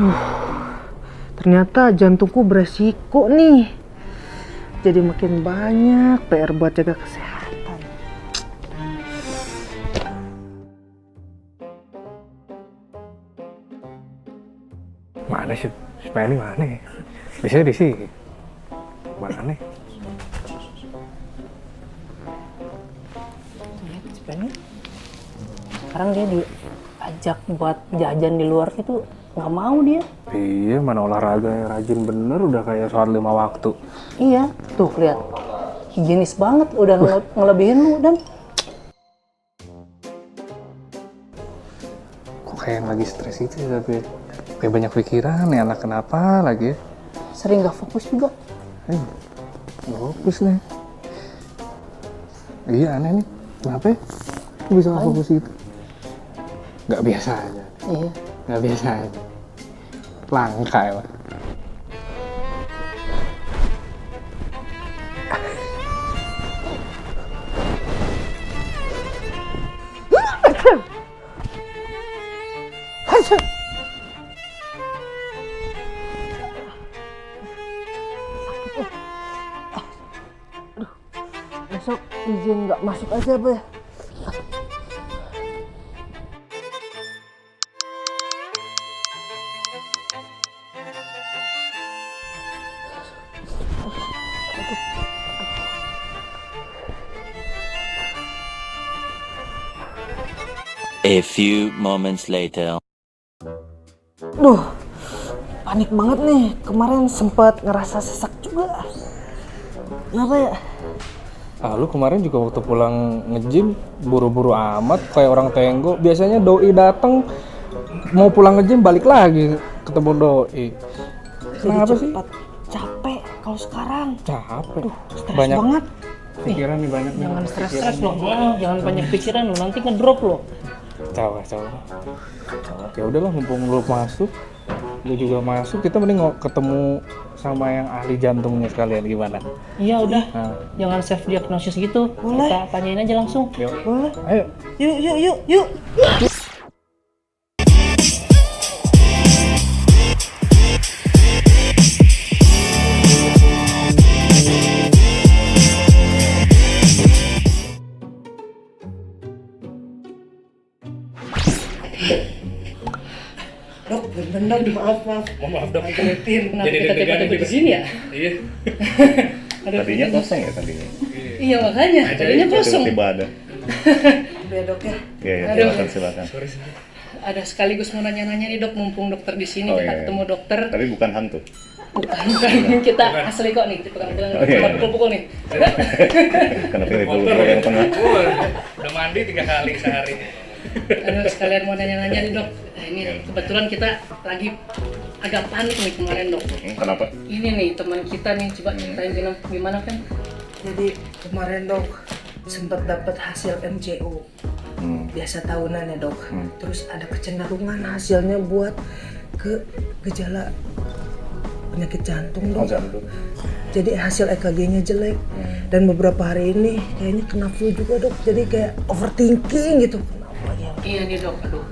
Aduh, ternyata jantungku beresiko nih. Jadi makin banyak PR buat jaga kesehatan. Mana sih? Spelling mana ya? Biasanya di sini. Mana nih? Lihat Spelling. Sekarang dia diajak buat jajan di luar itu nggak mau dia. Iya, mana olahraga yang rajin bener udah kayak sholat 5 waktu. Iya, tuh lihat. Higienis banget, udah ngelebihin lu dan Kok kayak lagi stres gitu ya, tapi kayak banyak pikiran nih anak kenapa lagi ya? sering nggak fokus juga. Fokus nih. Iya aneh nih, kenapa ya? Kok bisa nggak fokus gitu? Nggak biasa aja. Iya. Nggak biasa aja. Langka ya, Pak. Besok izin nggak masuk aja, Be. A few moments later. Duh, panik banget nih. Kemarin sempat ngerasa sesak juga. Kenapa ya? Ah, lu kemarin juga waktu pulang nge-gym buru-buru amat kayak orang tenggo. Biasanya doi datang mau pulang nge-gym balik lagi ketemu doi. Kenapa sih? Cepat. Capek kalau sekarang. Capek. Stres Banyak banget. pikiran nih banyak. Jangan stres-stres loh, jangan banyak pikiran lo, nanti ngedrop lo. Cawa. Ya udahlah, mumpung lu masuk, lu juga masuk, kita mending ketemu sama yang ahli jantungnya sekalian gimana? Iya udah, Nah, jangan self diagnosis gitu. Boleh. Kita tanyain aja langsung. yuk. Boleh. Ayo. Yuk. Dok, bener maaf. Maaf dong. Kenapa kita tiba-tiba di sini ya? Iya. Tadinya kosong ya tadinya. Iya makanya, jadinya kosong. Tiba-tiba ada. Ya dok ya. Iya, Aduh. silakan. Ada sekaligus mau nanya-nanya nih dok, mumpung dokter di sini, Oh, kita iya. ketemu dokter. Tapi bukan hantu. Bukan, kita asli kok nih, pegang-pegang, Oh, iya. cuma pukul-pukul nih. Karena pilih dulu yang tengah. Udah mandi 3 kali sehari. Aduh, sekalian mau nanya-nanya nih dok. Nah, ini kebetulan kita lagi agak panik nih kemarin dok. Kenapa? Ini nih teman kita nih, coba ceritain gimana kan? Jadi kemarin dok sempat dapat hasil MCO. Biasa tahunan ya dok. Terus ada kecenderungan hasilnya buat ke gejala penyakit jantung Oh, dok. jantung. Jadi hasil EKG-nya jelek dan beberapa hari ini kayaknya kena flu juga dok. Jadi kayak overthinking gitu. Kenapa ya? Iya nih dok, aduh.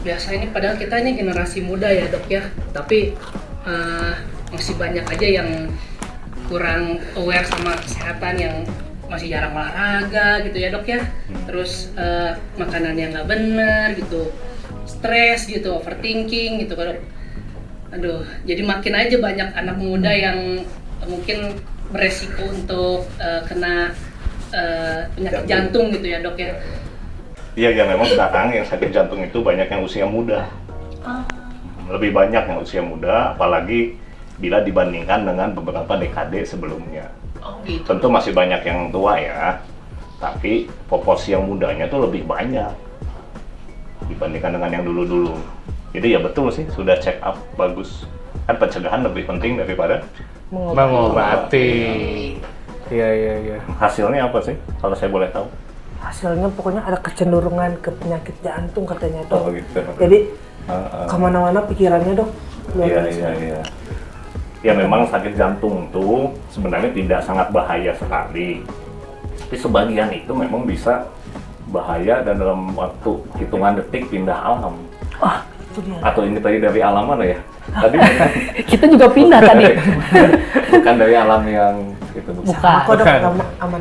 Biasa ini padahal kita ini generasi muda ya dok ya, tapi masih banyak aja yang kurang aware sama kesehatan, yang masih jarang olahraga gitu ya dok ya. Terus makanannya nggak bener gitu, stres gitu, overthinking gitu kan dok. Aduh, jadi makin aja banyak anak muda yang mungkin beresiko untuk kena penyakit jantung gitu ya dok ya. Iya, ya memang sekarang yang sakit jantung itu banyak yang usia muda. Lebih banyak yang usia muda, apalagi bila dibandingkan dengan beberapa dekade sebelumnya. Oh gitu. Tentu masih banyak yang tua ya, tapi proporsi yang mudanya tuh lebih banyak dibandingkan dengan yang dulu-dulu. Jadi ya betul sih, sudah check up bagus. Kan pencegahan lebih penting daripada Mengobati. Iya. hasilnya apa sih, kalau saya boleh tahu? Hasilnya pokoknya ada kecenderungan ke penyakit jantung katanya dok. Oh gitu. Jadi kemana-mana pikirannya dok. Luar biasa. Iya. Ya memang sakit jantung tuh sebenarnya tidak sangat bahaya sekali. Tapi sebagian itu memang bisa bahaya dan dalam waktu hitungan detik pindah alam. Itu dia. Atau ini tadi dari alam mana ya? Tadi Kita juga pindah tadi. bukan dari alam yang itu bukan. Bukan. Kok dok, Bukan. aman.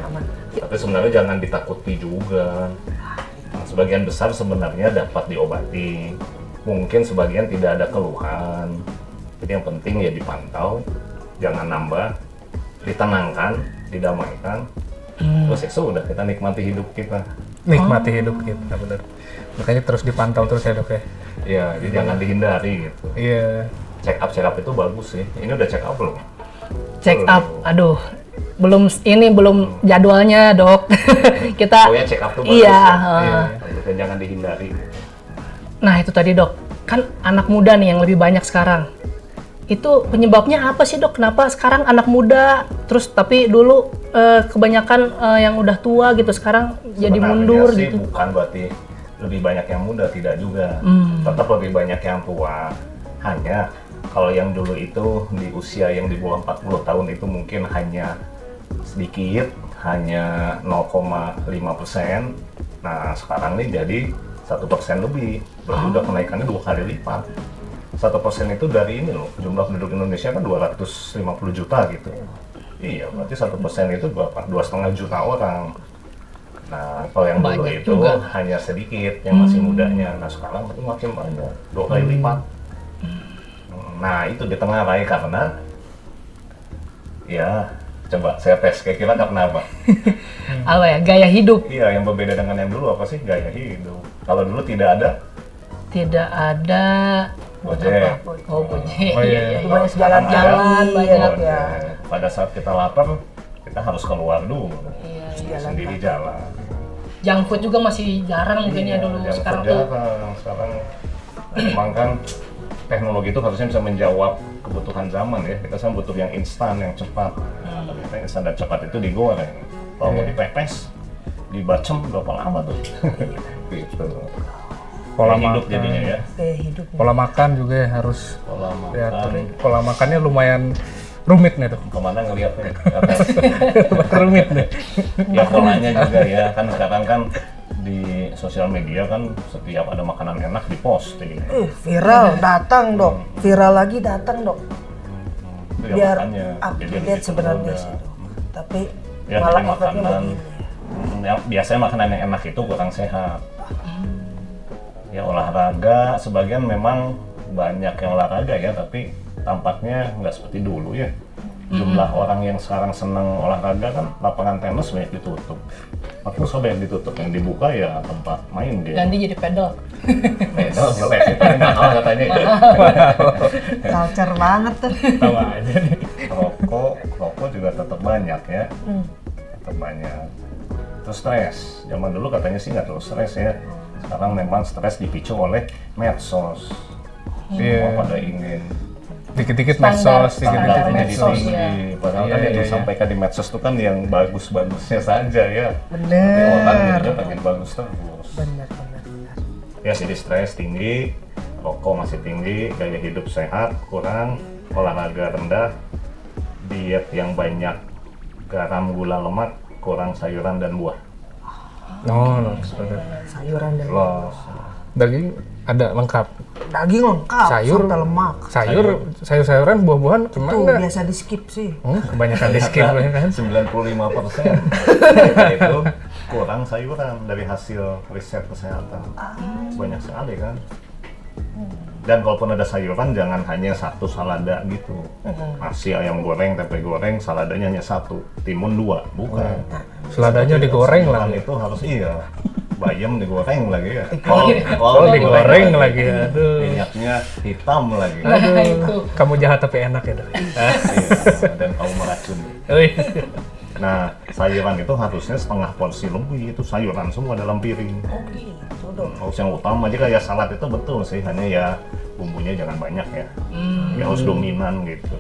Tapi sebenarnya jangan ditakuti juga. Nah, sebagian besar sebenarnya dapat diobati. Mungkin sebagian tidak ada keluhan. Jadi yang penting ya dipantau, jangan nambah, ditenangkan, didamaikan. Terus ya sudah, kita nikmati hidup kita. Nikmati hidup kita, benar. Makanya terus dipantau terus ya dok ya. Ya, jadi jangan dihindari gitu. Iya. Check up itu bagus sih. Ini udah check up belum? Check up, aduh, belum jadwalnya dok. Kita, Oh ya, check up tuh bagus iya. ya. Dan jangan dihindari. Nah itu tadi dok, kan anak muda nih yang lebih banyak sekarang. Itu penyebabnya apa sih dok? Kenapa sekarang anak muda, terus tapi dulu kebanyakan yang udah tua gitu, sekarang jadi Sebenarnya mundur sih gitu. bukan berarti lebih banyak yang muda, tidak juga. Tetap lebih banyak yang tua. Hanya kalau yang dulu itu di usia yang di bawah 40 tahun itu mungkin hanya sedikit, hanya 0,5%. Nah sekarang nih jadi 1% lebih. Berarti udah kenaikannya 2 kali lipat. 1% itu dari ini loh, jumlah penduduk Indonesia kan 250 juta gitu. Iya, berarti 1% itu berapa? 2,5 juta orang. Nah, kalau yang dulu Banyak itu juga. hanya sedikit yang masih mudanya. Nah, sekarang itu makin banyak, 2 kali lipat. Nah, itu ditengarai karena ya, coba saya tes, kira-kira karena apa? Apa ya, gaya hidup. Iya, yang berbeda dengan yang dulu apa sih? Gaya hidup. Kalau dulu tidak ada Tidak ada Gojek. oh Gojek. Oh, iya. Itu banyak jalan-jalan banyak ya. Pada saat kita lapar, kita harus keluar dulu. Iya. Sendiri jalan. Junk food juga masih jarang mungkin ya dulu. Yang Sekarang kerja tuh kan, sekarang memang kan teknologi itu harusnya bisa menjawab kebutuhan zaman ya. Kita sekarang butuh yang instan, yang cepat. Nah, tapi kita instan dan cepat itu digoreng. Kalau mau dipepes, dibacem berapa lama tuh? Gitu. Pola Kayak hidup makan. jadinya ya. Kayak hidup. Pola makan juga ya harus Pola diatur. makan. Pola makannya lumayan rumit nih dok. Kemana ngeliatnya? Ke atas. Rumit nih. Ya polanya juga ya, kan sekarang kan di sosial media kan setiap ada makanan enak diposting. Viral datang dok, viral lagi datang dok. Itu ya Biar makanya. Jadi update begitu sebenarnya udah. sih dok. Tapi Ya, malah jadi efeknya makanan begini. yang biasanya makanan yang enak itu kurang sehat. Ya olahraga, sebagian memang banyak yang olahraga ya, tapi tampaknya nggak seperti dulu ya. Jumlah orang yang sekarang senang olahraga kan lapangan tenis banyak ditutup. Terus apa yang ditutup? Yang dibuka ya tempat main dia. ganti jadi pedal. Pedal jelek, itu yang mahal katanya. Culture banget tuh. Tahu aja nih. Rokok juga tetap banyak ya. Tetap banyak. Terus stres. Zaman dulu katanya sih nggak terlalu stres ya. Sekarang memang stres dipicu oleh medsos. Iya. Semua pada ingin Dikit-dikit Standar- medsos, dikit-dikit standar standarnya medsos, medsos. ya. tinggi. Padahal Iya, kan yang iya, iya. disampaikan di medsos itu kan yang bagus-bagusnya saja ya. Tapi Bener. orang jadinya pengen bagus terus. Bener. Ya jadi stres tinggi, rokok masih tinggi, gaya hidup sehat kurang, olahraga rendah, diet yang banyak garam, gula, lemak, kurang sayuran dan buah. Oh, lolos, bener. Sayuran dan Los. Daging ada lengkap. daging lengkap, Sayur. sampai lemak. Sayur-sayuran, buah-buahan Tuh kemana? biasa di skip sih. Kebanyakan di skip ya kan. 95% itu kurang sayuran dari hasil riset kesehatan. Banyak sekali kan. Dan kalaupun ada sayuran jangan hanya satu salada gitu. Nasi, ayam goreng, tempe goreng, saladanya hanya satu. Timun 2, bukan. Seladanya digoreng Sayuran lagi. itu harus iya. Bayam digoreng lagi ya. Oh, digoreng lagi. Aduh. Minyaknya hitam lagi. Aduh. Kamu jahat tapi enak ya dok. Iya, dan kamu meracuni. Oh, iya. Nah, sayuran itu harusnya setengah porsi lebih, itu sayuran semua dalam piring. Oh gitu dong. Harus yang utama, jadi kayak salad itu betul sih, hanya ya bumbunya jangan banyak ya. Ya harus dominan gitu.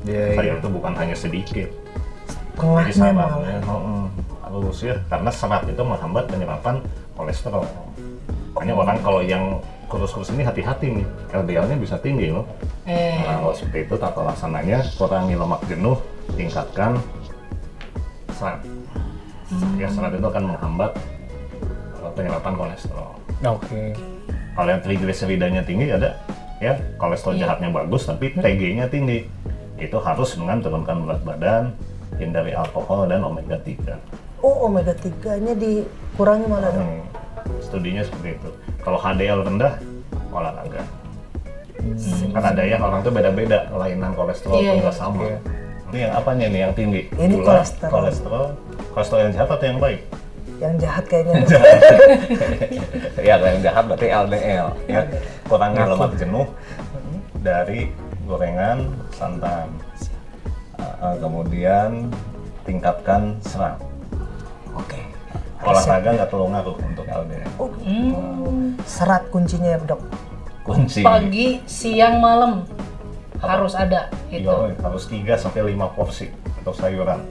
Iya, Sayur itu bukan hanya sedikit. Jadi Tengahnya sarannya malah. harus ya, karena serat itu menghambat penyerapan kolesterol. Makanya orang kalau yang kurus-kurus ini hati-hati nih, LDL-nya bisa tinggi loh. Nah, kalau seperti itu tata laksananya, kurangi lemak jenuh, tingkatkan serat. Ya serat itu akan menghambat penyerapan kolesterol. Oke. Kalau yang trigliseridanya tinggi ada ya kolesterol jahatnya bagus tapi TG-nya tinggi. Itu harus dengan turunkan berat badan, hindari alkohol dan omega 3. Oh, omega 3-nya dikurangi malah dok. Studinya seperti itu. Kalau HDL rendah, olahraga. Kan ada ya orang tuh beda-beda, kelainan kolesterol tuh nggak sama. Ini yang apanya nih yang tinggi? Ini Gula, kolesterol. Kolesterol yang jahat atau yang baik? Yang jahat kayaknya. Ya, yang jahat berarti LDL. Ya, kurangi lemak jenuh dari gorengan, santan. Kemudian tingkatkan serat. Oke. Olahraga nggak terlalu ngaruh untuk LDL. Serat kuncinya ya dok. Kunci. Pagi, siang, malam harus ada itu. Iya, harus 3 sampai 5 porsi untuk sayuran.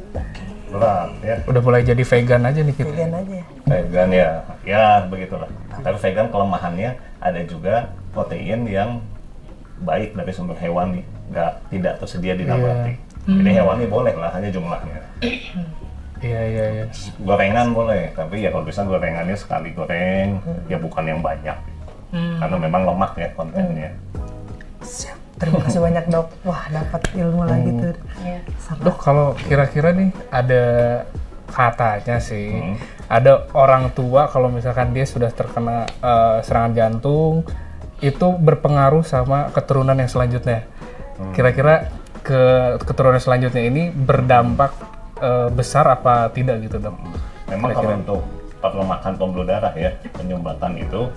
Berat ya. Udah mulai jadi vegan aja nih kita. Vegan aja. Vegan ya begitulah. Tapi vegan kelemahannya ada juga protein yang baik dari sumber hewani, tidak tersedia di nabati. Jadi hewani boleh lah, hanya jumlahnya. Iya. Gorengan boleh, tapi ya kalau bisa gorengannya sekali goreng, ya bukan yang banyak. Karena memang lemak ya kontennya. Siap. Terima kasih banyak dok. Wah, dapat ilmu lagi tuh. Iya. Dok, kalau kira-kira nih ada katanya sih, ada orang tua kalau misalkan dia sudah terkena serangan jantung, itu berpengaruh sama keturunan yang selanjutnya. Kira-kira keturunan selanjutnya ini berdampak besar apa tidak gitu dok? Memang kalau untuk perlemakan pembuluh darah ya, penyumbatan itu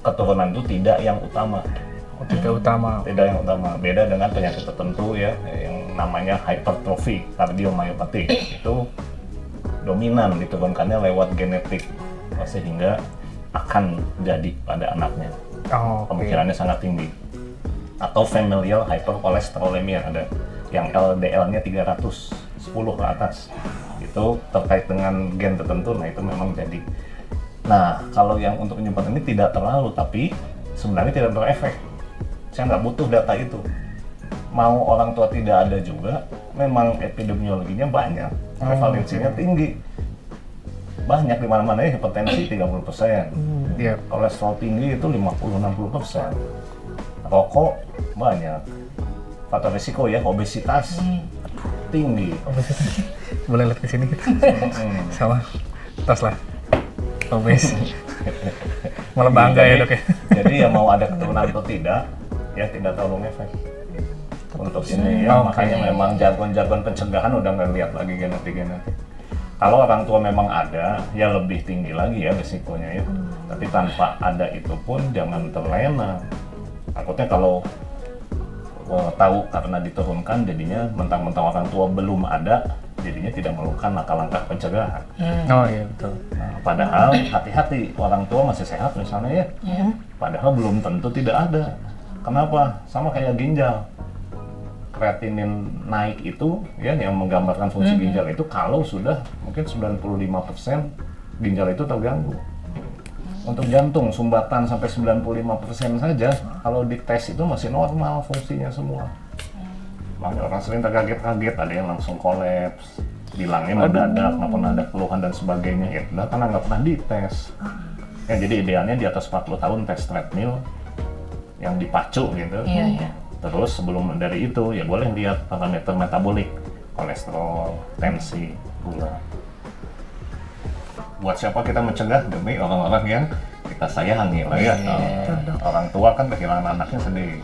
keturunan itu tidak yang utama. Tidak utama. Tidak yang utama. Beda dengan penyakit tertentu ya, yang namanya hypertrophy kardiomyopati. Itu dominan diturunkannya lewat genetik, sehingga akan jadi pada anaknya. Oh, Kemungkinannya sangat tinggi. Atau familial hypercholesterolemia, ada yang LDL-nya 310 ke atas. Itu terkait dengan gen tertentu, nah itu memang jadi. Nah, kalau yang untuk penyumbatan ini tidak terlalu, tapi sebenarnya tidak berefek. Saya nggak butuh data itu. Mau orang tua tidak ada juga, memang epidemiologinya banyak, prevalensinya tinggi. Banyak di mana-mana ya, hipertensi 30%, kolesterol tinggi itu 50-60%. Rokok banyak, faktor risiko ya, obesitas tinggi. Boleh lihat ke sini kita. Sama tas lah. Obes. Malah bangga ya dok ya. Jadi ya mau ada keturunan atau tidak, ya tidak terlalu ngefek. Untuk ini ya, makanya memang jargon-jargon pencegahan udah nggak lihat lagi genetik-genetik. Kalau orang tua memang ada, ya lebih tinggi lagi ya risikonya ya. Tapi tanpa ada itu pun jangan terlena. Takutnya kalau tahu karena diturunkan, jadinya mentang-mentang orang tua belum ada, jadinya tidak melakukan langkah-langkah pencegahan. Oh iya betul. Nah, padahal hati-hati, orang tua masih sehat misalnya ya. Padahal belum tentu tidak ada. Kenapa? Sama kayak ginjal. Kreatinin naik itu ya, yang menggambarkan fungsi ginjal itu kalau sudah mungkin 95% ginjal itu terganggu. Untuk jantung sumbatan sampai 95% saja, kalau dites itu masih normal fungsinya semua. Makanya orang sering terkaget-kaget, ada yang langsung kolaps, bilangnya mendadak, nggak pernah ada keluhan dan sebagainya. Ya udah, karena nggak pernah dites. Ya, jadi idealnya di atas 40 tahun tes treadmill yang dipacu gitu. Terus sebelum dari itu ya boleh lihat parameter metabolik, kolesterol, tensi, gula. Buat siapa kita mencegah? Demi orang-orang yang kita sayangi lah ya. Orang tua kan kehilangan anaknya sedih.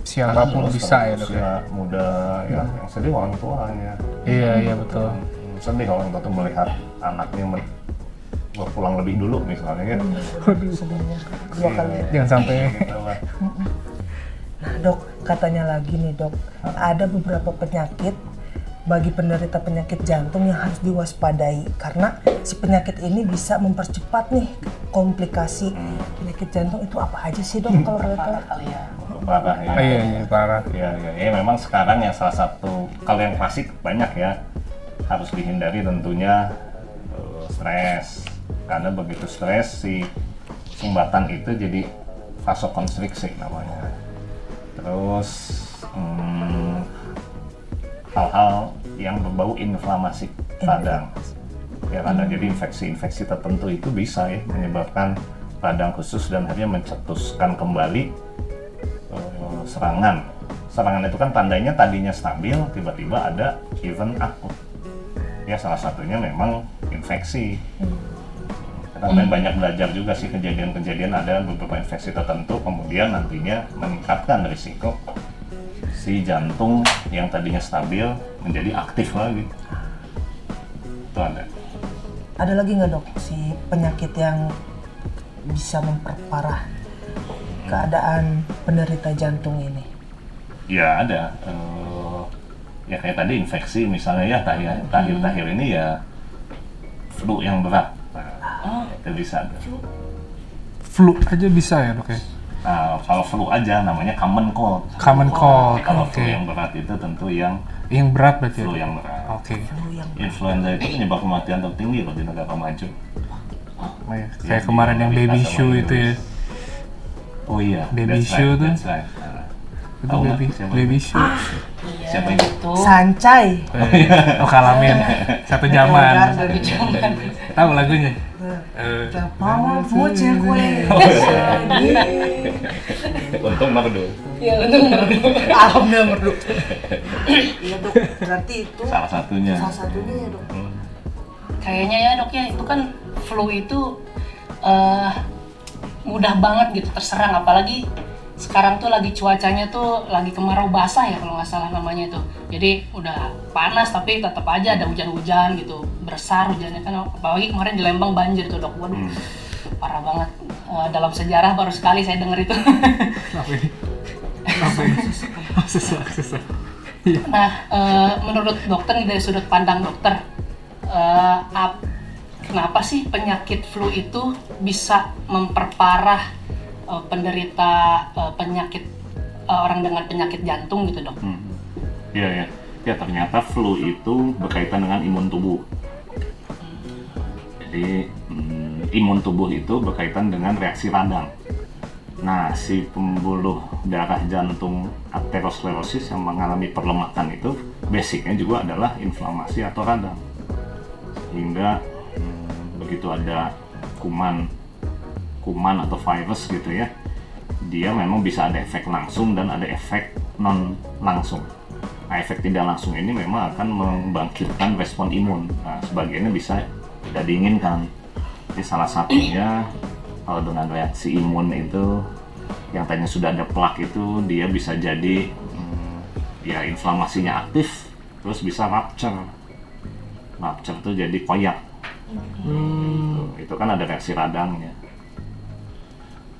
Siapapun bisa ya dok ya. Muda ya, yang sedih orang tuanya. Iya betul. Sedih orang tua tuh melihat anaknya pulang lebih dulu misalnya ya. Dua kali. Jangan sampai. Gitu lah. Nah dok, katanya lagi nih dok, ada beberapa penyakit bagi penderita penyakit jantung yang harus diwaspadai karena si penyakit ini bisa mempercepat nih komplikasi penyakit jantung. Itu apa aja sih dok kalau boleh tahu? Parah ya. Iya parah. Ya memang sekarang yang salah satu, kalau yang klasik banyak ya, harus dihindari tentunya stres, karena begitu stres si sumbatan itu jadi vasokonstriksi namanya. Terus hal-hal yang berbau inflamasi radang ya radang. Jadi infeksi-infeksi tertentu itu bisa ya menyebabkan radang khusus dan akhirnya mencetuskan kembali serangan. Serangan itu kan tandanya tadinya stabil, tiba-tiba ada event akut. Ya salah satunya memang infeksi. Kita banyak belajar juga sih kejadian-kejadian ada beberapa infeksi tertentu kemudian nantinya meningkatkan risiko si jantung yang tadinya stabil menjadi aktif lagi. Itu ada. Ada lagi nggak dok si penyakit yang bisa memperparah keadaan penderita jantung ini? Ya ada. Ya kayak tadi infeksi misalnya ya terakhir ini ya flu yang berat. Nah, itu bisa ada. Flu aja bisa ya dok ya? Nah, kalau flu aja namanya common cold. Common cold, Kalau oke. flu yang berat itu tentu yang Yang berat berarti ya? flu yang berat. Oke. Influenza itu penyebab kematian tertinggi loh di negara maju. Oh, ya. Kayak kemarin yang baby shoe itu ya? Oh iya, Baby that's shoe tuh. that's right. Itu Tahu nggak baby, siapa baby itu? shoe. Siapa itu? Sancai. Oh Kalamin, satu zaman. Zaman. Tahu lagunya? Bawa moce kue. Untung merdu. Ya untung merdu. Alhamdulillah merdu. Iya dok, berarti itu Salah satunya. salah satunya ya dok. Kayaknya ya dok ya, itu kan flu itu mudah banget gitu terserang, apalagi sekarang tuh lagi cuacanya tuh lagi kemarau basah ya kalau nggak salah namanya itu. Jadi udah panas tapi tetap aja ada hujan-hujan gitu, besar hujannya kan, apalagi kemarin di Lembang banjir tuh dok. Waduh, parah banget. Dalam sejarah baru sekali saya denger itu. Apa ini? Apa ini? Susah. Nah, menurut dokter nih, dari sudut pandang dokter, kenapa sih penyakit flu itu bisa memperparah penderita penyakit orang dengan penyakit jantung gitu dok? Iya ya. Ya ternyata flu itu berkaitan dengan imun tubuh. Jadi imun tubuh itu berkaitan dengan reaksi radang. Nah, si pembuluh darah jantung aterosklerosis yang mengalami perlemakan itu basicnya juga adalah inflamasi atau radang. Sehingga begitu ada kuman atau virus gitu ya, dia memang bisa ada efek langsung dan ada efek non langsung. Nah, efek tidak langsung ini memang akan membangkitkan respon imun. Nah, sebagiannya bisa tidak diinginkan. Jadi salah satunya kalau dengan reaksi imun itu yang tadinya sudah ada plak itu dia bisa jadi ya inflamasinya aktif terus bisa rupture tuh jadi koyak. Itu kan ada reaksi radangnya.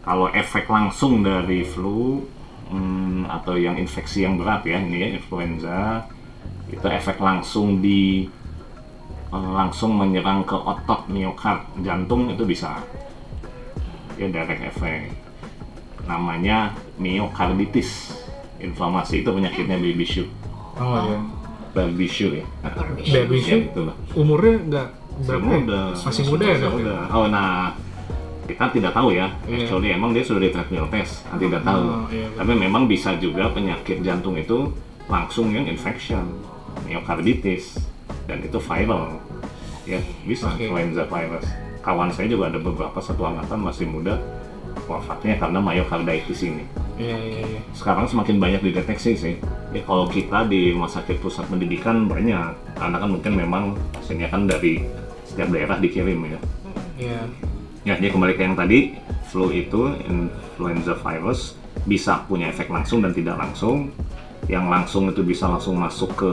Kalau efek langsung dari flu atau yang infeksi yang berat ya, ini ya influenza, itu efek langsung langsung menyerang ke otot miokard jantung itu bisa ya, direct effect, namanya myokarditis. Inflamasi itu penyakitnya baby shoe. Oh ya. Baby shoe ya. Baby Ya, shoe itulah. umurnya nggak berapa? ya? Muda. Masih muda ya dok? Muda. Oh nah, kita tidak tahu ya. Actually emang dia sudah di treadmill test, tidak tahu. iya. Tapi memang bisa juga penyakit jantung itu langsung yang infection, myokarditis, dan itu viral. Ya bisa influenza virus. Kawan saya juga ada beberapa satu angkatan masih muda wafatnya karena myokarditis ini. Iya. Sekarang semakin banyak dideteksi sih. Ya kalau kita di rumah sakit pusat pendidikan banyak, karena kan mungkin memang pasiennya kan dari setiap daerah dikirim ya. Iya. Ya, jadi kembali ke yang tadi, flu itu influenza virus bisa punya efek langsung dan tidak langsung. Yang langsung itu bisa langsung masuk ke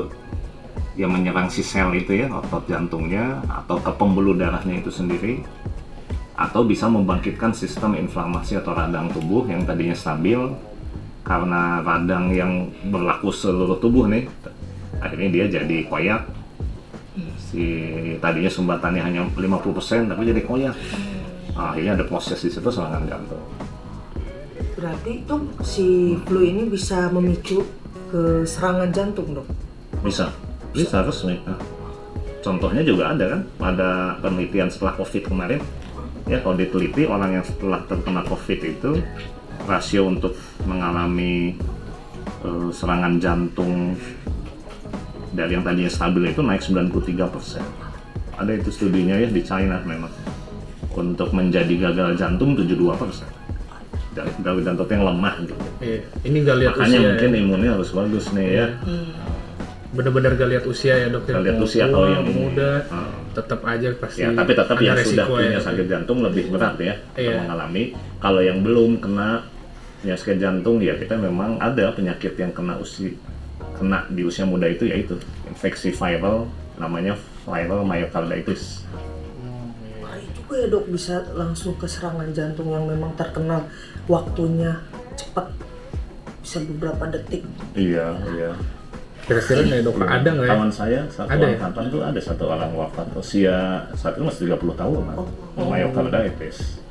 yang menyerang si sel itu ya, otot jantungnya atau ke pembuluh darahnya itu sendiri, atau bisa membangkitkan sistem inflamasi atau radang tubuh yang tadinya stabil karena radang yang berlaku seluruh tubuh nih, akhirnya dia jadi koyak. Si tadinya sumbatannya hanya 50% tapi jadi koyak. Akhirnya ada proses di situ serangan jantung. Berarti itu si flu ini bisa memicu ke serangan jantung dok? Bisa resmi. Nah, contohnya juga ada kan, ada penelitian setelah COVID kemarin. Ya kalau diteliti orang yang setelah terkena COVID itu rasio untuk mengalami serangan jantung dari yang tadinya stabil itu naik 93%. Ada itu studinya ya di China memang. Untuk menjadi gagal jantung 72%. Gagal jantung yang lemah gitu. Iya. Ini gak lihat Makanya usia mungkin ya. imunnya harus bagus nih ya. Bener-bener gak lihat usia ya dok. Gak lihat Mau usia tua, kalau yang ini. muda, tetap aja pasti. Ya, tapi tetap ada yang sudah resiko punya ya. sakit jantung lebih berat ya Iya. mengalami. Kalau yang belum kena punya sakit jantung ya kita memang ada penyakit yang kena di usia muda itu yaitu infeksi viral namanya viral myocarditis. Ngeri juga ya dok, bisa langsung ke serangan jantung yang memang terkenal waktunya cepat, bisa beberapa detik. Iya. Kira-kira nih dok, ada nggak ya? Kawan saya satu Ada ya? angkatan tuh ada satu orang wafat usia saat itu masih 30 tahun kan. Myocarditis.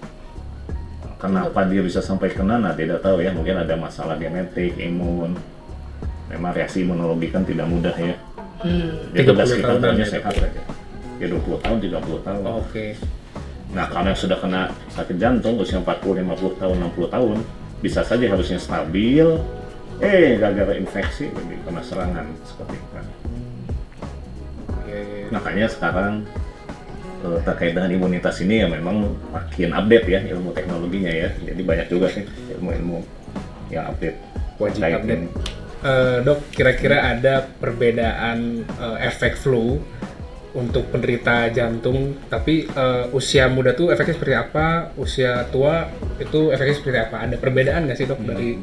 Kenapa dia bisa sampai kena? Nah tidak tahu ya, mungkin ada masalah genetik, imun. Memang reaksi imunologi kan tidak mudah ya. Dia 30 tugas kita tahunan hanya ya, sehat aja. Ya 20 tahun, 30 tahun. Oke. Nah kalau yang sudah kena sakit jantung usia 40, 50 tahun, 60 tahun bisa saja harusnya stabil, gara-gara infeksi jadi kena serangan seperti itu kan. Iya. Makanya sekarang terkait dengan imunitas ini ya memang makin update ya ilmu teknologinya ya. Jadi banyak juga sih ilmu-ilmu yang update. Wajib terkait update. ini. Dok, kira-kira ada perbedaan efek flu untuk penderita jantung, tapi usia muda tuh efeknya seperti apa, usia tua itu efeknya seperti apa? Ada perbedaan nggak sih dok dari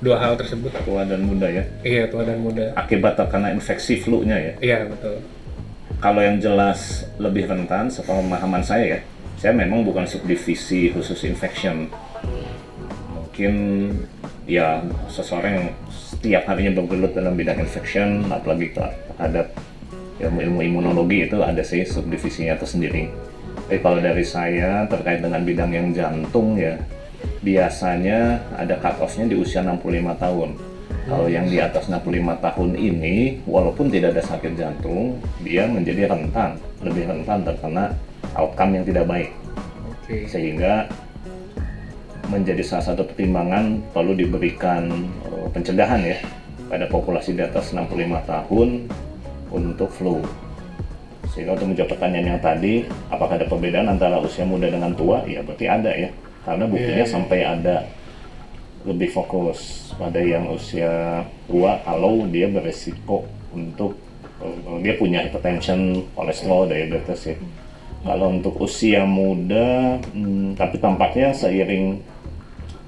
dua hal tersebut? Tua dan muda ya. Iya, tua dan muda. Akibat terkena infeksi flu-nya ya. Iya, betul. Kalau yang jelas lebih rentan, sepemahaman saya ya, saya memang bukan subdivisi khusus infection. Mungkin ya seseorang yang setiap harinya bergelut dalam bidang infection, apalagi terhadap ilmu imunologi itu ada sih subdivisinya tersendiri. Tapi kalau dari saya terkait dengan bidang yang jantung ya, biasanya ada cut off-nya di usia 65 tahun. Kalau yang di atas 65 tahun ini, walaupun tidak ada sakit jantung, dia menjadi rentan, lebih rentan terkena outcome yang tidak baik. Oke. Sehingga menjadi salah satu pertimbangan perlu diberikan pencegahan ya pada populasi di atas 65 tahun untuk flu. Sehingga untuk menjawab pertanyaan yang tadi, apakah ada perbedaan antara usia muda dengan tua? Ya berarti ada ya, karena buktinya sampai ada lebih fokus pada yang usia tua kalau dia beresiko untuk dia punya hypertension, kolesterol, diabetes ya. Kalau untuk usia muda, tapi tampaknya seiring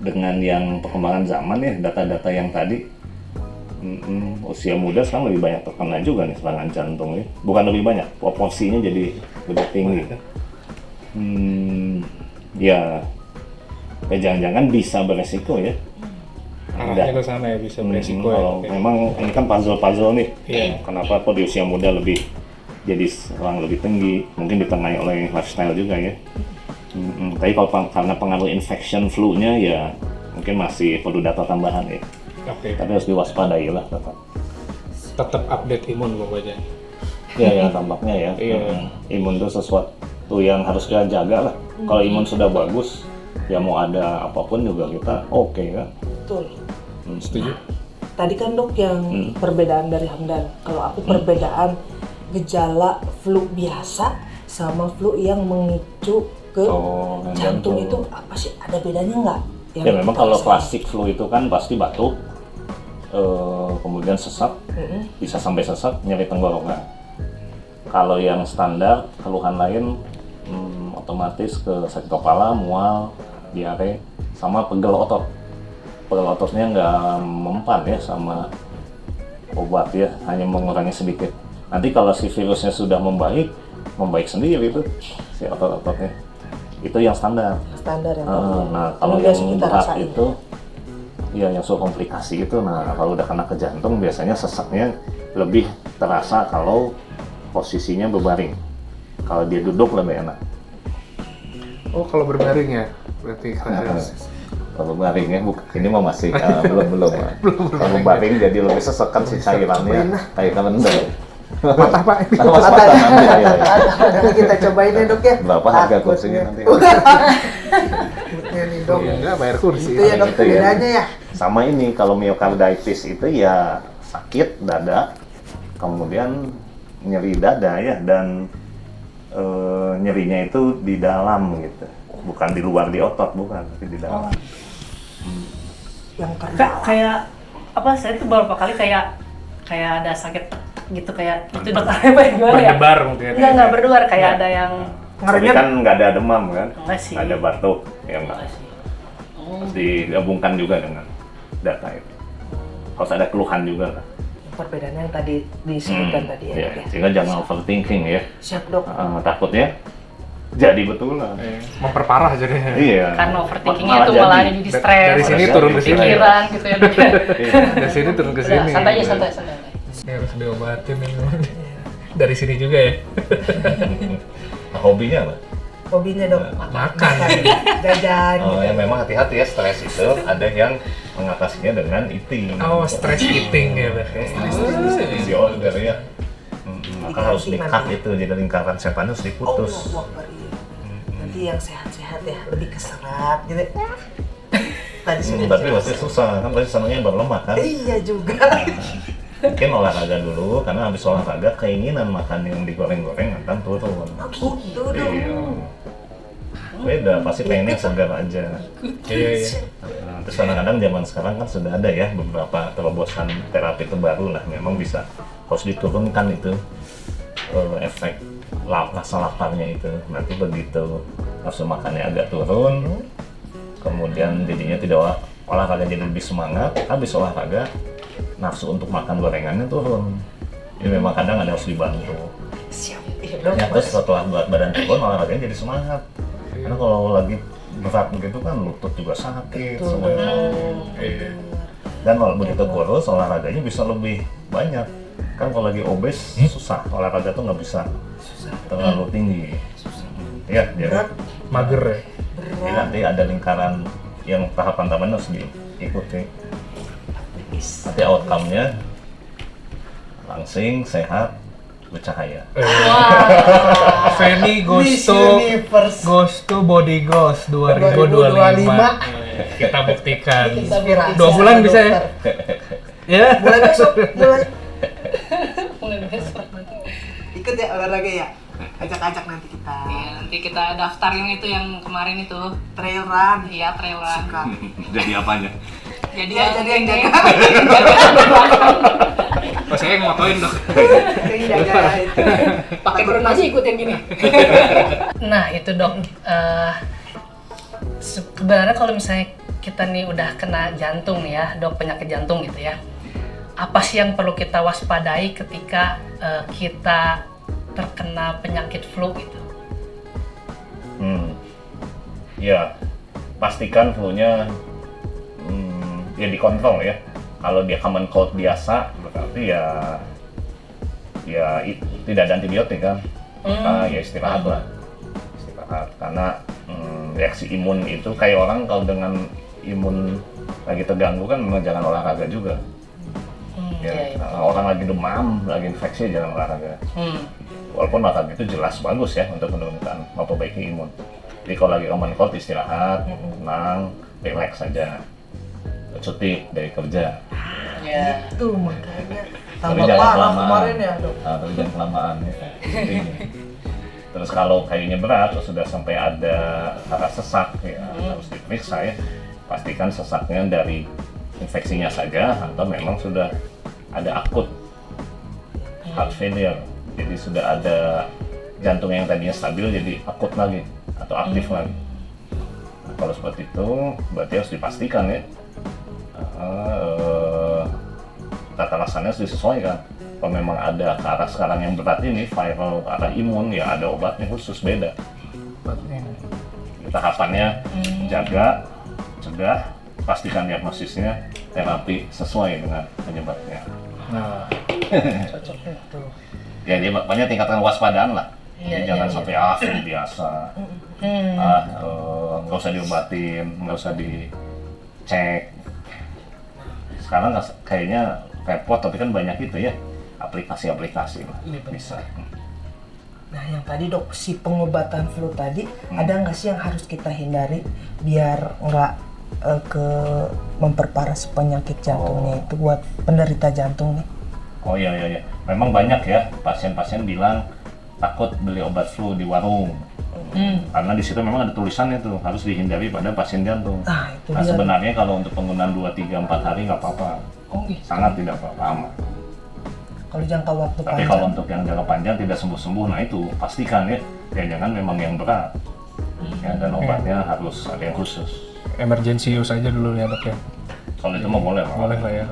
dengan yang perkembangan zaman ya, data-data yang tadi, usia muda sekarang lebih banyak terkena juga nih serangan jantung ya. Bukan lebih banyak, proporsinya jadi lebih tinggi. Ya jangan-jangan bisa beresiko ya. Arahnya ke sana ya, bisa beresiko ya. Kalau memang ini kan puzzle nih, Iya. kenapa kok di usia muda lebih jadi serang lebih tinggi, mungkin ditengahi oleh lifestyle juga ya. Tapi kalau karena pengaruh infection flu-nya ya mungkin masih perlu data tambahan ya. Oke. Tapi harus diwaspadai lah tetap. Tetap update imun pokoknya. Ya tampaknya ya. Iya. Imun itu sesuatu yang harus kita jaga lah. Kalau imun sudah bagus, ya mau ada apapun juga kita oke kan. Betul. Setuju? Tadi kan dok yang perbedaan dari Hamdan. Kalau aku perbedaan gejala flu biasa sama flu yang memicu ke jantung itu apa sih? Ada bedanya nggak? Ya memang kalau klasik flu itu kan pasti batuk, kemudian sesak, bisa sampai sesak, nyeri tenggorokan. Kalau yang standar keluhan lain otomatis ke sakit kepala, mual, diare, sama pegel otot. Pegel ototnya nggak mempan ya sama obat ya, hanya mengurangi sedikit. Nanti kalau si virusnya sudah membaik sendiri itu si otot-ototnya. Itu yang standar. Standar yang Nah kalau biasa yang kita berat rasain. itu, ya yang sudah komplikasi itu, nah kalau udah kena ke jantung biasanya sesaknya lebih terasa kalau posisinya berbaring. Kalau dia duduk lebih enak. Oh, kalau berbaring ya, berarti Kalau berbaring ya, ini mah masih belum. Kalau berbaring jadi lebih sesek kan si cairannya kayak kalender. patah pak. Patah nanti ya. Nanti kita cobain ya dok ya. Berapa harga kursinya nanti? Takutnya nih dok. Enggak bayar kursi. Itu ya dok Gitu ya. bedanya ya. Sama ini kalau myocarditis itu ya sakit dada, kemudian nyeri dada ya, dan nyerinya itu di dalam gitu, bukan di luar di otot, bukan, tapi di dalam. Yang Kayak apa? Saya tuh beberapa kali kayak ada sakit gitu kayak itu dokter apa ya gimana ya? Berdebar mungkin. Enggak berdebar kayak ada yang Tapi kan nggak ada demam kan, Enggak sih. nggak ada batuk, ya enggak. Harus digabungkan juga dengan data itu. Harus ada keluhan juga lah. perbedaan yang tadi disebutkan tadi ya, Iya, Dok, ya. sehingga jangan overthinking ya. Siap, Dok. Takutnya jadi betulan. Memperparah jadinya. Iya. karena overthinkingnya itu malah jadi stres. Dari sini turun ke sini. Pikiran gitu ya dok ya. Dari sini turun ke Udah, sini. santai aja santai. Ini harus diobatin ini. Dari sini juga ya. Nah, hobinya apa? Hobinya, Dok. Makan. Jajan. Oh, ya memang hati-hati ya, stres itu ada yang mengatasinya dengan eating. Oh, stress eating ya. Easy order ya. Maka harus di-cut itu, jadi lingkaran setan harus diputus. Allah Akbar, iya. Nanti yang sehat-sehat ya, lebih keserat gitu. Tadi sudah Tapi jelas. pasti susah, kan pasti senangnya berlemak kan? Iya juga. Mungkin olahraga dulu, karena habis olahraga keinginan makan yang digoreng-goreng akan turun. Gitu dong. Iya. Beda, pasti pengennya segar aja. Iya. Nah, terus kadang-kadang zaman sekarang kan sudah ada ya beberapa terobosan terapi terbaru lah, memang bisa harus diturunkan itu efek rasa laparnya itu. Nanti begitu nafsu makannya agak turun, kemudian jadinya tidak olahraga jadi lebih semangat, habis olahraga nafsu untuk makan gorengannya turun. Ini memang kadang ada harus dibantu. Siap. Iya, Dok. Ya, terus setelah berat badan turun, olahraganya jadi semangat. Karena kalau lagi berat begitu kan lutut juga sakit semuanya. Dan kalau begitu kurus, olahraganya bisa lebih banyak. Kan kalau lagi obes susah, olahraga tuh nggak bisa terlalu tinggi. Ya, jadi, Berat. Mager ya. jadi nanti ada lingkaran yang tahapan-tahapan harus diikuti. Nanti outcome-nya langsing, sehat, bercahaya. Feni Miss Gusto Universe. Gusto Body Gloss 2025. Kita buktikan. Inspirasi 2 bulan sama bisa ya? dokter. Ya. Mulai besok, mulai. Mulai besok. Ikut ya olahraga ya. Ajak-ajak nanti kita. Iya, nanti kita daftar yang itu yang kemarin itu. Trail run. Iya, trail run. Suka. Jadi apanya? Jadi Iya, jadi yang ini. jaga. Oh, saya yang motoin dong. Yang jaga itu. Pakai drone aja ikut yang gini. Nah, itu dok. Sebenarnya kalau misalnya kita nih udah kena jantung nih ya, dok, penyakit jantung gitu ya. Apa sih yang perlu kita waspadai ketika kita terkena penyakit flu gitu? Ya, pastikan flu-nya ya dikontrol ya. Kalau dia common cold biasa, berarti tidak ada antibiotik kan. Ya istirahat lah. Istirahat, karena reaksi imun itu kayak orang kalau dengan imun lagi terganggu kan memang jangan olahraga juga. Orang lagi demam, lagi infeksi jangan olahraga. Walaupun olahraga itu jelas bagus ya untuk menurunkan, memperbaiki imun. Jadi kalau lagi common cold istirahat, tenang, relax saja. Cuti dari kerja. Ya. Itu makanya Tapi tambah jangan parah kelamaan. kemarin ya, Dok. Tapi jangan kelamaan ya. Intinya. Terus kalau kayunya berat, sudah sampai ada rasa sesak ya harus diperiksa ya. Pastikan sesaknya dari infeksinya saja atau memang sudah ada akut heart failure. Jadi sudah ada jantung yang tadinya stabil jadi akut lagi atau aktif lagi. Nah, kalau seperti itu berarti harus dipastikan ya. Tata laksana harus disesuaikan. Kalau memang ada ke arah sekarang yang berat ini, viral ke arah imun, ya ada obatnya khusus beda. Tahapannya jaga, cegah, pastikan diagnosisnya, terapi sesuai dengan penyebabnya. Ya, jadi makanya tingkatkan waspadaan lah. Jadi jangan sampai flu biasa, nggak usah diobatin, nggak usah dicek. Sekarang kayaknya repot, tapi kan banyak itu ya, aplikasi-aplikasi lah, bisa. Nah, yang tadi, Dok, si pengobatan flu tadi, ada nggak sih yang harus kita hindari biar nggak memperparah si penyakit jantungnya itu buat penderita jantung nih? Oh iya, memang banyak ya pasien-pasien bilang takut beli obat flu di warung. Karena di situ memang ada tulisannya tuh harus dihindari pada pasien jantung. Itu Nah dia. sebenarnya kalau untuk penggunaan 2, 3, 4 hari nggak apa-apa, Oh gitu. sangat tidak apa-apa aman. Kalau jangka waktu Tapi kalau untuk yang jangka panjang tidak sembuh-sembuh, nah itu pastikan ya, jangan memang yang berat. Ya, dan obatnya harus ada yang khusus. Emergency use aja dulu ya dok ya. Kalau itu mah boleh, Pak. Boleh lah ya.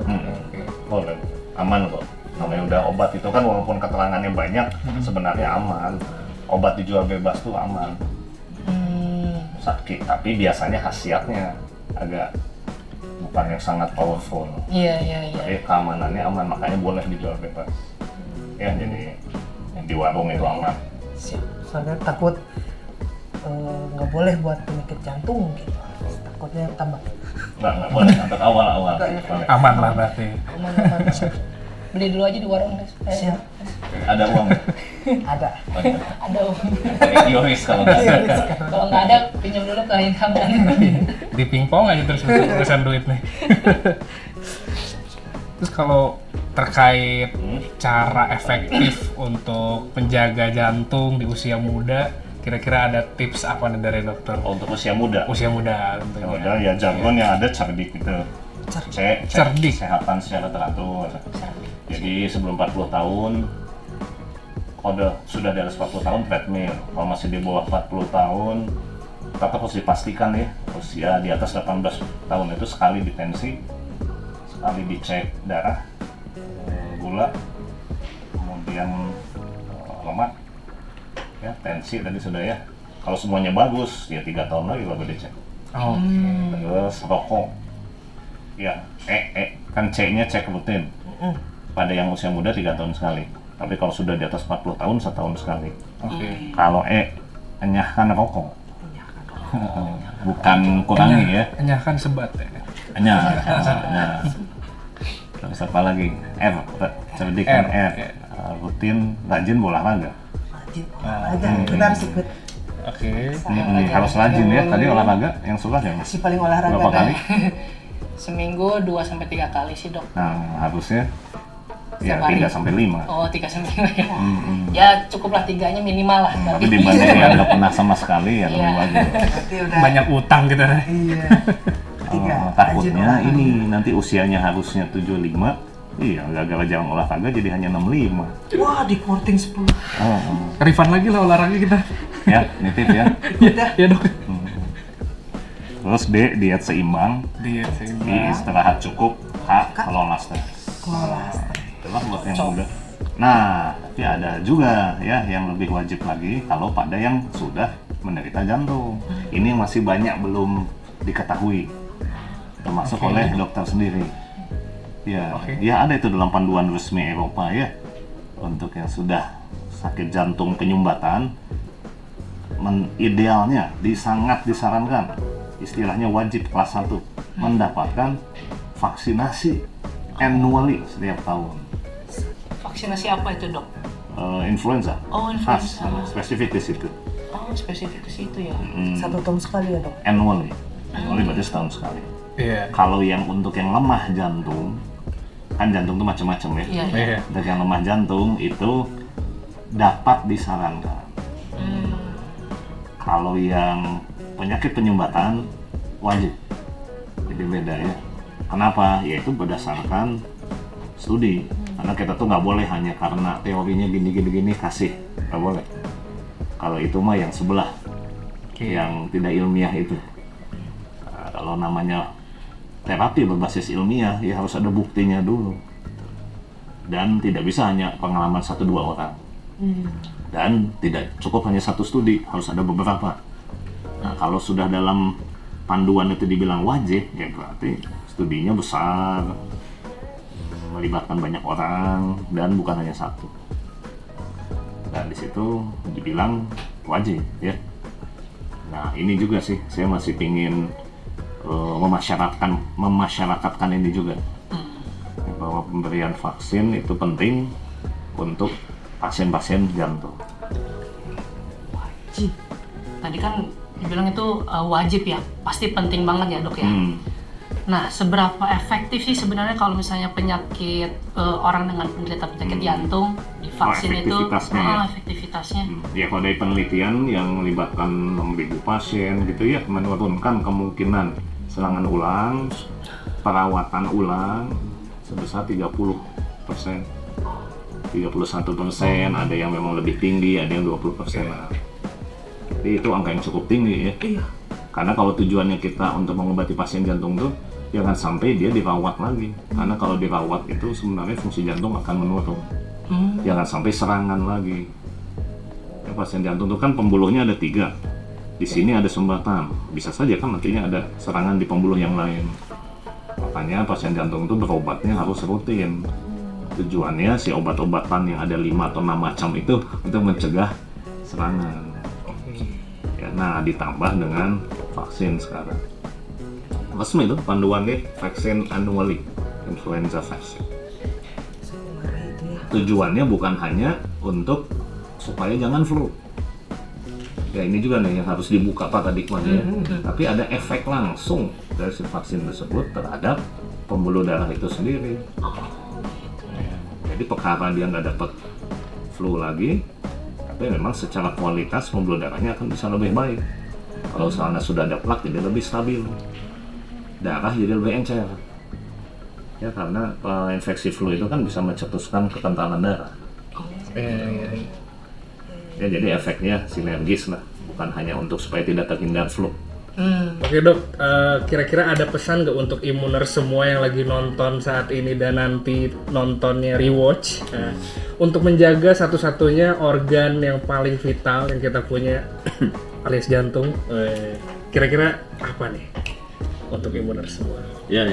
Boleh, aman kok. Namanya udah obat itu kan walaupun keterangannya banyak, sebenarnya aman. Obat dijual bebas tuh aman. Sakit, tapi biasanya khasiatnya agak bukan yang sangat powerful. Iya. Tapi keamanannya aman, makanya boleh dijual bebas. Ya, jadi yang di warung itu aman. Siap. Soalnya takut nggak boleh buat penyakit jantung gitu. Takutnya tambah. Nggak boleh, untuk awal-awal. Boleh. Aman lah berarti. Aman-aman. Beli dulu aja di warung guys. Siap. Ada uang ya? Ada. Oh, iya. Ada. Yoris kalau nggak ada. Kalau nggak ada pinjam dulu ke Inhaman. Di pingpong aja terus urusan duit nih. Terus kalau terkait cara efektif untuk menjaga jantung di usia muda, kira-kira ada tips apa nih dari dokter? Untuk usia muda. Usia muda tentunya. Udah ya jargon yang ada cerdik gitu. Cek Cerdik. kesehatan secara teratur. Jadi sebelum 40 tahun, kalau sudah di atas 40 tahun treadmill. Kalau masih di bawah 40 tahun, tetap harus dipastikan ya usia di atas 18 tahun itu sekali ditensi, sekali dicek darah, gula, kemudian lemak, ya tensi tadi sudah ya. Kalau semuanya bagus, ya 3 tahun lagi baru dicek. Terus rokok, ya kan C-nya cek rutin. Pada yang usia muda 3 tahun sekali. Tapi kalau sudah di atas 40 tahun, 1 tahun sekali. Kalau enyahkan rokok. Bukan kurangi ya. Enyahkan sebat ya. Enyah. Terus apa lagi? R. Cerdikan R. Rutin, rajin olahraga. Rajin olahraga. Kita harus ikut. Oke. Harus rajin ya. Tadi olahraga yang suka ya? Si paling olahraga. Berapa kali? Seminggu 2-3 kali sih dok. Nah, harusnya ya Setiap hari. 3-5. Oh 3-5 ya. Ya cukuplah 3-nya minimal lah. Tapi dibanding yang nggak pernah sama sekali ya lebih Iya. bagus. Berarti udah. Banyak utang kita nih. Iya. Tiga. Rajin Takutnya olahraga. ini nanti usianya harusnya 75, iya gara-gara jarang olahraga jadi hanya 65. Wah, di porting 10. Refund lagi lah olahraga kita. Ya, nitip ya. Ya dok. Terus D, diet seimbang, Diet I, seimbang. istirahat cukup, H, kelola stres. Kelola. Itulah buat yang muda. Nah, tapi ada juga ya yang lebih wajib lagi kalau pada yang sudah menderita jantung. Ini yang masih banyak belum diketahui, termasuk oleh dokter sendiri. Ya, ya ada itu dalam panduan resmi Eropa ya. Untuk yang sudah sakit jantung penyumbatan, idealnya sangat disarankan, istilahnya wajib kelas 1, mendapatkan vaksinasi annually setiap tahun. Vaksinasi apa itu dok? Influenza. Oh influenza. Spesifik di situ. Oh spesifik ke situ ya. 1 tahun sekali ya dok. Annually. Annually berarti setahun sekali. Iya. Kalau yang untuk yang lemah jantung, kan jantung itu macam-macam ya. Iya. Iya. Untuk yang lemah jantung itu dapat disarankan. Kalau yang penyakit penyumbatan wajib. Jadi beda ya. Kenapa? Yaitu berdasarkan studi. Karena kita tuh nggak boleh hanya karena teorinya gini kasih, nggak boleh. Kalau itu mah yang sebelah, yang tidak ilmiah itu. Nah, kalau namanya terapi berbasis ilmiah, ya harus ada buktinya dulu. Dan tidak bisa hanya pengalaman 1-2 orang. Dan tidak cukup hanya 1 studi, harus ada beberapa. Nah, kalau sudah dalam panduan itu dibilang wajib, ya berarti studinya besar, melibatkan banyak orang, dan bukan hanya 1. Dan di situ dibilang wajib, ya. Nah, ini juga sih, saya masih pingin memasyarakatkan ini juga. Bahwa pemberian vaksin itu penting untuk pasien-pasien jantung. Tadi kan dibilang itu wajib ya, pasti penting banget ya dok ya. Nah, seberapa efektif sih sebenarnya kalau misalnya penyakit orang dengan penderita penyakit jantung divaksin itu efektivitasnya ya? Efektivitasnya? Ya kalau dari penelitian yang melibatkan 6.000 pasien gitu ya, menurunkan kemungkinan serangan ulang, perawatan ulang sebesar 30%, 31%, ada yang memang lebih tinggi, ada yang 20%. Jadi itu angka yang cukup tinggi ya. Iya. Karena kalau tujuannya kita untuk mengobati pasien jantung tuh jangan sampai dia dirawat lagi. Karena kalau dirawat itu sebenarnya fungsi jantung akan menurun. Jangan sampai serangan lagi. Ya, pasien jantung itu kan pembuluhnya ada 3. Di sini ada sumbatan. Bisa saja kan nantinya ada serangan di pembuluh yang lain. Makanya pasien jantung itu berobatnya harus rutin. Tujuannya si obat-obatan yang ada 5 atau 6 macam itu untuk mencegah serangan. Ya, nah ditambah dengan vaksin sekarang. Resmi itu panduannya vaksin annually, influenza vaksin. Tujuannya bukan hanya untuk supaya jangan flu. Ya ini juga nih yang harus dibuka Pak tadi ya. Tapi ada efek langsung dari si vaksin tersebut terhadap pembuluh darah itu sendiri. Jadi perkara dia nggak dapat flu lagi, tapi memang secara kualitas pembuluh darahnya akan bisa lebih baik. Kalau misalnya sudah ada plak jadi lebih stabil, darah jadi lebih encer. Ya karena infeksi flu itu kan bisa mencetuskan kekentalan darah. Ya jadi efeknya sinergis lah, bukan hanya untuk supaya tidak terhindar flu. Oke dok, kira-kira ada pesan nggak untuk imuner semua yang lagi nonton saat ini dan nanti nontonnya rewatch untuk menjaga satu-satunya organ yang paling vital yang kita punya alias jantung, kira-kira apa nih untuk imuner semua? Ya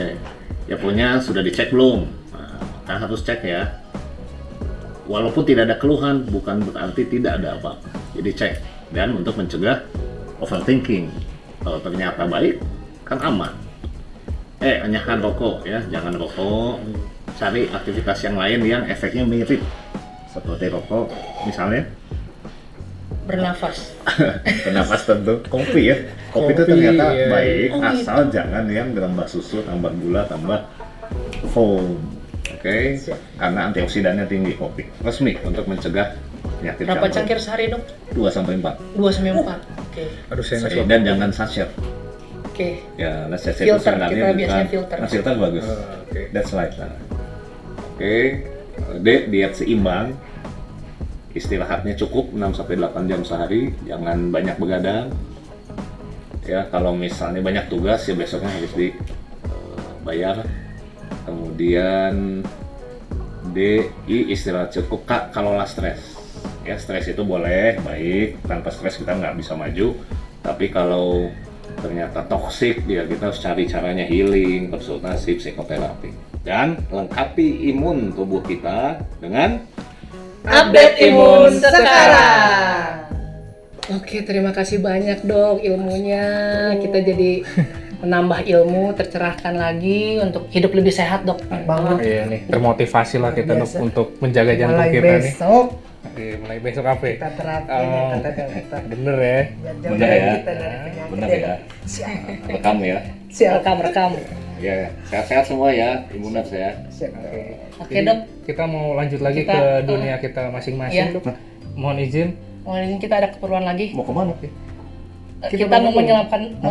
punya sudah dicek belum? Nah, kita harus cek ya. Walaupun tidak ada keluhan, bukan berarti tidak ada apa-apa. Jadi cek dan untuk mencegah overthinking. Kalau ternyata baik, kan aman. Jangan rokok ya, jangan rokok. Cari aktivitas yang lain yang efeknya mirip seperti rokok, misalnya Bernafas. bernafas tentu. Kopi ya, kopi itu ternyata iya. baik asal jangan yang tambah susu, tambah gula, tambah foam. Oke, karena antioksidannya tinggi kopi. Resmi untuk mencegah penyakit Berapa jantung. cangkir sehari dok? 2-4. 2-4. Oke. Aduh saya nggak suka. Dan jangan sachet. Oke. Ya, sachet itu Filter, sebenarnya kita bukan. biasanya filter. Nah, filter bagus. Oke. That's right. Oke. D, diet seimbang. Istirahatnya cukup 6-8 jam sehari, jangan banyak begadang. Ya, kalau misalnya banyak tugas ya besoknya harus dibayar. Kemudian D, I, istirahat cukup. K, kelola stres. Ya, stres itu boleh, baik. Tanpa stres kita nggak bisa maju. Tapi kalau ternyata toksik, ya kita harus cari caranya healing, konsultasi, psikoterapi. Dan lengkapi imun tubuh kita dengan Update imun sekarang. Oke, terima kasih banyak dok ilmunya. Kita jadi menambah ilmu, tercerahkan lagi untuk hidup lebih sehat dok. Banget. Iya nih, termotivasi lah kita dok Biasa. untuk menjaga jantung Mulai kita nih. besok Mulai besok apa? kita terapin ya kata dokter. Bener ya. Jauh Bener ya. kita dari penyakit. Benar ya. Siap. Rekam ya. Siap. Rekam. Ya, sehat-sehat semua ya, imuner ya. Siap. Oke Jadi, dok. kita mau lanjut lagi Kita, ke dunia kita masing-masing iya. dok. Mohon izin. Ini kita ada keperluan lagi. Mau kemana? Kita mau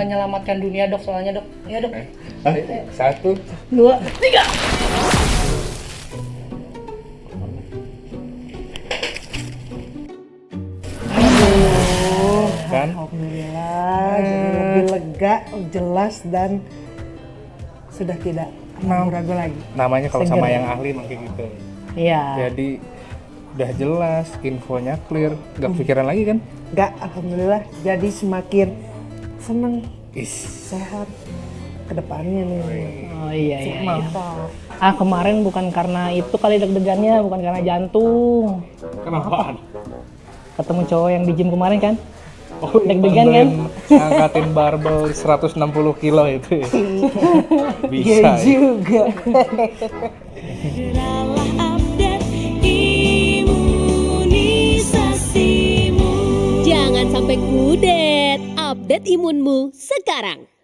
menyelamatkan dunia dok soalnya dok. Ya dok. 1, 2, 3. kan? Alhamdulillah, jadi lebih lega, jelas dan sudah tidak ragu-ragu lagi. Namanya kalau sama Seger. yang ahli emang kayak gitu. Iya. Jadi udah jelas, infonya clear, nggak pikiran lagi kan? Enggak, alhamdulillah. Jadi semakin seneng, Is. sehat ke depannya nih. Oh iya. Mantap. Kemarin bukan karena itu kali deg-degannya, bukan karena jantung. Kenapa? Ketemu cowok yang di gym kemarin kan? Oh, Deg-degan kan? Angkatin barbel 160 kilo itu ya. Bisa Iya ya. juga. Segeralah update imunisasimu. Jangan sampai kudet. Update imunmu sekarang.